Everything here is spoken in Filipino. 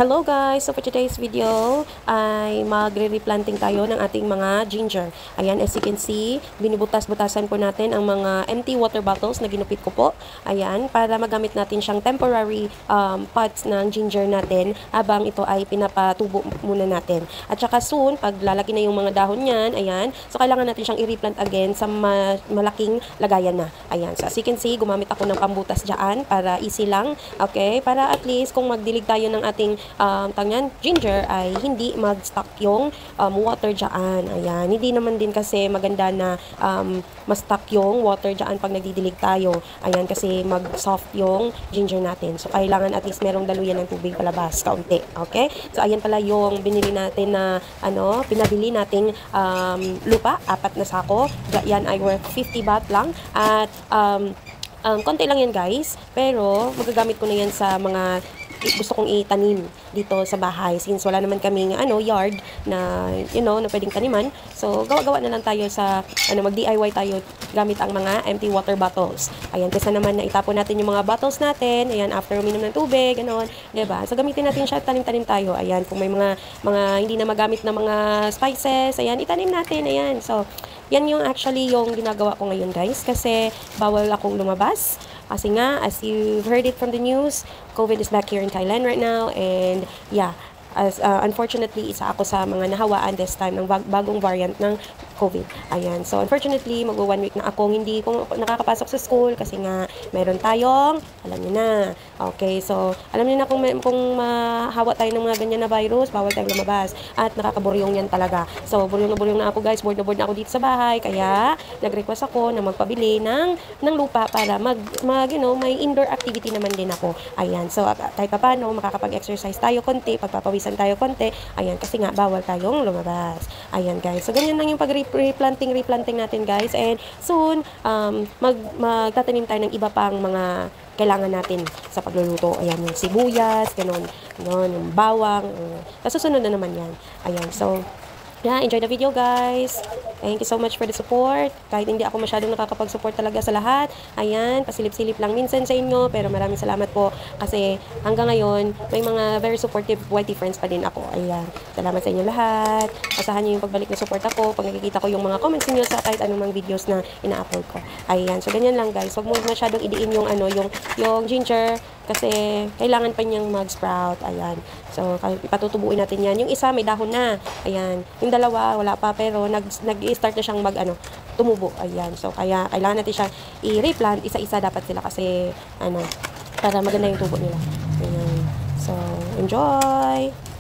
Hello guys! So for today's video ay magre-replanting tayo ng ating mga ginger. Ayan, as you can see, binubutas-butasan po natin ang mga empty water bottles na ginupit ko po. Ayan, para magamit natin siyang temporary pots ng ginger natin habang ito ay pinapatubo muna natin. At saka soon, pag lalaki na yung mga dahon niyan, ayan, so kailangan natin siyang i-replant again sa malaking lagayan na. Ayan, so as you can see, gumamit ako ng pambutas dyan para easy lang. Okay, para at least kung magdilig tayo ng ating ginger ay hindi mag-stuck yung water dyan. Ayan, hindi naman din kasi maganda na ma-stuck yung water dyan pag nagdidilig tayo. Ayan, kasi mag-soft yung ginger natin. So, kailangan at least merong daluyan ng tubig palabas, kaunti. Okay? So, ayan pala yung binili natin na, pinabili nating lupa, 4 na sako. Yan ay worth 50 baht lang. At, konti lang yan guys. Pero, magagamit ko na yan sa mga gusto kong itanim dito sa bahay since wala naman kaming yard na na pwedeng taniman. So gawa-gawa na lang tayo sa mag-DIY tayo gamit ang mga empty water bottles. Ayan, kasi naman na itapon natin yung mga bottles natin. Ayan, after uminom ng tubig, ganoon, 'di ba? So gamitin natin siya, tanim-tanim tayo. Ayan, kung may mga hindi na magamit na mga spices, ayan, itanim natin. Ayan. So yan yung actually yung ginagawa ko ngayon guys kasi bawal akong lumabas. Kasi nga, as you've heard it from the news, COVID is back here in Thailand right now. And yeah, unfortunately, isa ako sa mga nahawaan this time ng bagong variant ng COVID. Ayan. So, unfortunately, mag-1 week na akong hindi ko nakakapasok sa school kasi nga meron tayong, alam niyo na. Okay. So, alam niyo na kung mahawa tayo ng mga ganyan na virus, bawal tayong lumabas. At nakakaburyong yan talaga. So, buryong na buryong na ako guys. Bored na ako dito sa bahay. Kaya, nag-request ako na magpabili ng lupa para may indoor activity naman din ako. Ayan. So, kahit pa paano, makakapag-exercise tayo konti, pagpapawisan tayo konti. Ayan. Kasi nga, bawal tayong lumabas. Ayan guys. So, ganyan lang yung replanting natin guys, and soon magtatanim tayo ng iba pang mga kailangan natin sa pagluluto. Ayan, yung sibuyas, ganun, yung bawang, susunod na naman yan. Ayan, so yeah, enjoy the video guys. Thank you so much for the support. Kahit hindi ako masyadong nakakapag-support talaga sa lahat. Ayan, pasilip-silip lang minsan sa inyo. Pero maraming salamat po. Kasi hanggang ngayon, may mga very supportive YT friends pa din ako. Ayan, salamat sa inyo lahat. Asahan niyo yung pagbalik na support ako. Pag nakikita ko yung mga comments niyo sa kahit anumang videos na ina-upload ko. Ayan, so ganyan lang guys. Huwag mo masyadong idiin yung yung ginger. Kasi kailangan pa niyang mag-sprout. Ayan. So, ipatutubuin natin yan. Yung isa, may dahon na. Ayan. Yung dalawa, wala pa. Pero, nag-start na siyang tumubo. Ayan. So, kaya, kailangan natin siyang i-replant. Isa-isa dapat sila kasi, para maganda yung tubo nila. Ayan. So, enjoy!